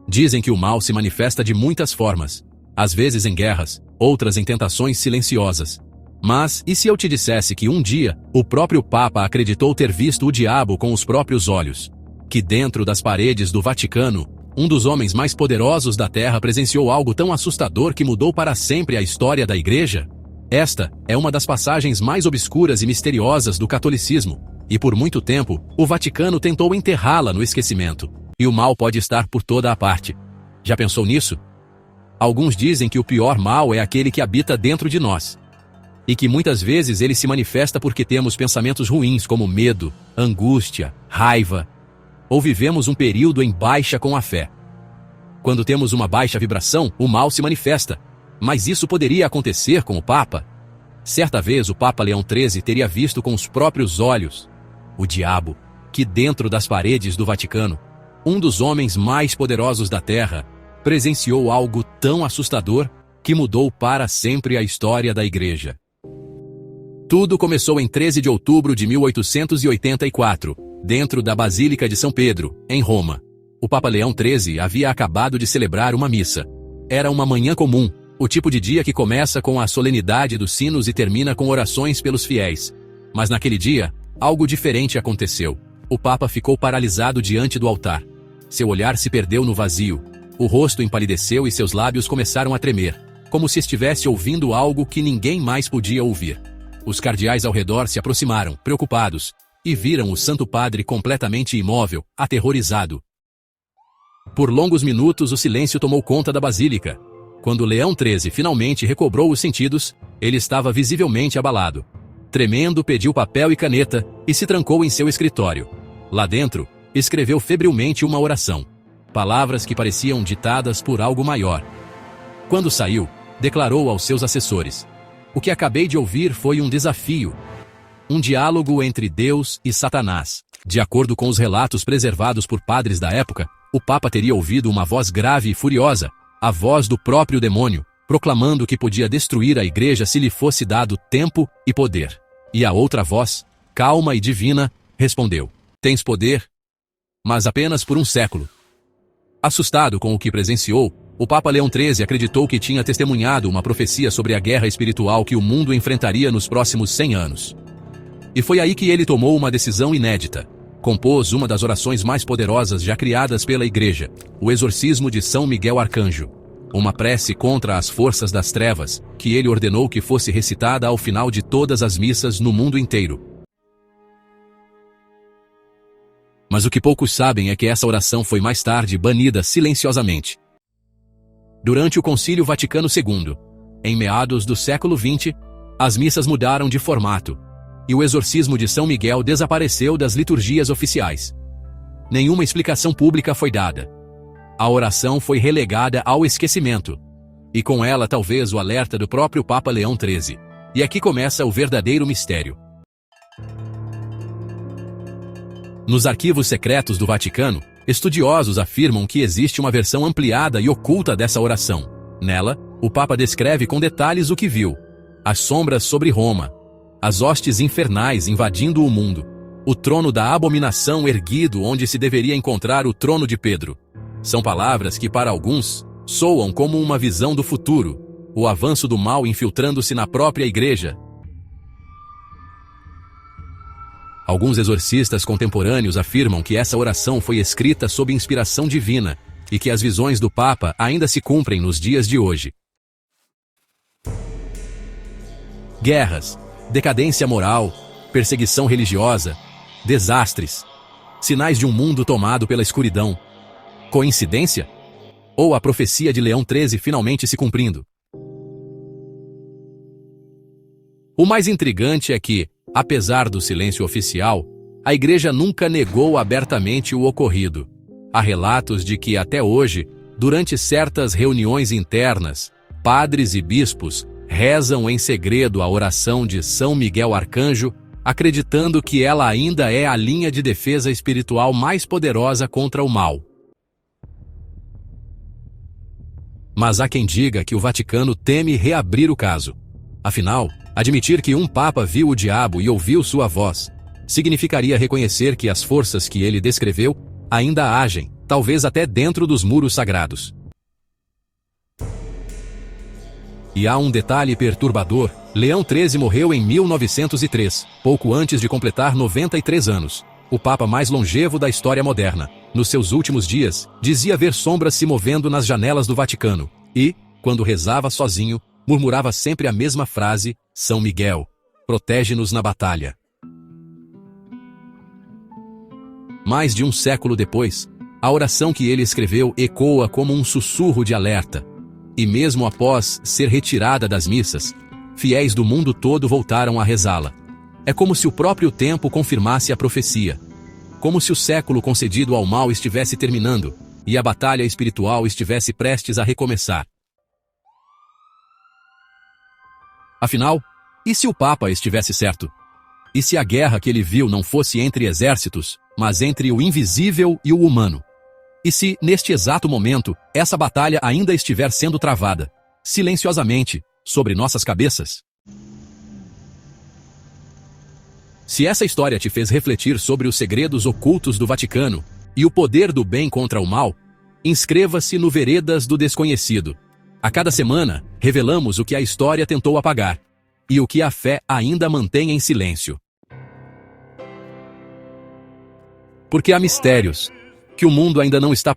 Dizem que o mal se manifesta de muitas formas, às vezes em guerras, outras em tentações silenciosas. Mas, e se eu te dissesse que um dia, o próprio Papa acreditou ter visto o diabo com os próprios olhos? Que dentro das paredes do Vaticano, um dos homens mais poderosos da Terra presenciou algo tão assustador que mudou para sempre a história da Igreja? Esta é uma das passagens mais obscuras e misteriosas do catolicismo, e por muito tempo, o Vaticano tentou enterrá-la no esquecimento. E o mal pode estar por toda a parte. Já pensou nisso? Alguns dizem que o pior mal é aquele que habita dentro de nós. E que muitas vezes ele se manifesta porque temos pensamentos ruins como medo, angústia, raiva, ou vivemos um período em baixa com a fé. Quando temos uma baixa vibração, o mal se manifesta. Mas isso poderia acontecer com o Papa? Certa vez o Papa Leão XIII teria visto com os próprios olhos o diabo, que dentro das paredes do Vaticano, um dos homens mais poderosos da Terra, presenciou algo tão assustador que mudou para sempre a história da Igreja. Tudo começou em 13 de outubro de 1884, dentro da Basílica de São Pedro, em Roma. O Papa Leão XIII havia acabado de celebrar uma missa. Era uma manhã comum, o tipo de dia que começa com a solenidade dos sinos e termina com orações pelos fiéis. Mas naquele dia, algo diferente aconteceu. O Papa ficou paralisado diante do altar. Seu olhar se perdeu no vazio. O rosto empalideceu e seus lábios começaram a tremer, como se estivesse ouvindo algo que ninguém mais podia ouvir. Os cardeais ao redor se aproximaram, preocupados, e viram o Santo Padre completamente imóvel, aterrorizado. Por longos minutos o silêncio tomou conta da basílica. Quando Leão XIII finalmente recobrou os sentidos, ele estava visivelmente abalado. Tremendo, pediu papel e caneta e se trancou em seu escritório. Lá dentro, escreveu febrilmente uma oração. Palavras que pareciam ditadas por algo maior. Quando saiu, declarou aos seus assessores: "O que acabei de ouvir foi um desafio. Um diálogo entre Deus e Satanás." De acordo com os relatos preservados por padres da época, o Papa teria ouvido uma voz grave e furiosa, a voz do próprio demônio, proclamando que podia destruir a Igreja se lhe fosse dado tempo e poder. E a outra voz, calma e divina, respondeu: "Tens poder, mas apenas por um século." Assustado com o que presenciou, o Papa Leão XIII acreditou que tinha testemunhado uma profecia sobre a guerra espiritual que o mundo enfrentaria nos próximos 100 anos. E foi aí que ele tomou uma decisão inédita. Compôs uma das orações mais poderosas já criadas pela Igreja, o Exorcismo de São Miguel Arcanjo. Uma prece contra as forças das trevas, que ele ordenou que fosse recitada ao final de todas as missas no mundo inteiro. Mas o que poucos sabem é que essa oração foi mais tarde banida silenciosamente. Durante o Concílio Vaticano II, em meados do século XX, as missas mudaram de formato, e o Exorcismo de São Miguel desapareceu das liturgias oficiais. Nenhuma explicação pública foi dada. A oração foi relegada ao esquecimento, e com ela talvez o alerta do próprio Papa Leão XIII. E aqui começa o verdadeiro mistério. Nos arquivos secretos do Vaticano, estudiosos afirmam que existe uma versão ampliada e oculta dessa oração. Nela, o Papa descreve com detalhes o que viu: as sombras sobre Roma, as hostes infernais invadindo o mundo, o trono da abominação erguido onde se deveria encontrar o trono de Pedro. São palavras que, para alguns, soam como uma visão do futuro, o avanço do mal infiltrando-se na própria Igreja. Alguns exorcistas contemporâneos afirmam que essa oração foi escrita sob inspiração divina e que as visões do Papa ainda se cumprem nos dias de hoje. Guerras, decadência moral, perseguição religiosa, desastres, sinais de um mundo tomado pela escuridão. Coincidência? Ou a profecia de Leão XIII finalmente se cumprindo? O mais intrigante é que, apesar do silêncio oficial, a Igreja nunca negou abertamente o ocorrido. Há relatos de que, até hoje, durante certas reuniões internas, padres e bispos rezam em segredo a oração de São Miguel Arcanjo, acreditando que ela ainda é a linha de defesa espiritual mais poderosa contra o mal. Mas há quem diga que o Vaticano teme reabrir o caso. Afinal, admitir que um Papa viu o diabo e ouviu sua voz significaria reconhecer que as forças que ele descreveu ainda agem, talvez até dentro dos muros sagrados. E há um detalhe perturbador: Leão XIII morreu em 1903, pouco antes de completar 93 anos. O papa mais longevo da história moderna. Nos seus últimos dias, dizia ver sombras se movendo nas janelas do Vaticano. E, quando rezava sozinho, murmurava sempre a mesma frase: São Miguel, protege-nos na batalha. Mais de um século depois, a oração que ele escreveu ecoa como um sussurro de alerta. E mesmo após ser retirada das missas, fiéis do mundo todo voltaram a rezá-la. É como se o próprio tempo confirmasse a profecia. Como se o século concedido ao mal estivesse terminando, e a batalha espiritual estivesse prestes a recomeçar. Afinal, e se o Papa estivesse certo? E se a guerra que ele viu não fosse entre exércitos, mas entre o invisível e o humano? E se, neste exato momento, essa batalha ainda estiver sendo travada, silenciosamente, sobre nossas cabeças? Se essa história te fez refletir sobre os segredos ocultos do Vaticano e o poder do bem contra o mal, inscreva-se no Veredas do Desconhecido. A cada semana, revelamos o que a história tentou apagar e o que a fé ainda mantém em silêncio. Porque há mistérios que o mundo ainda não está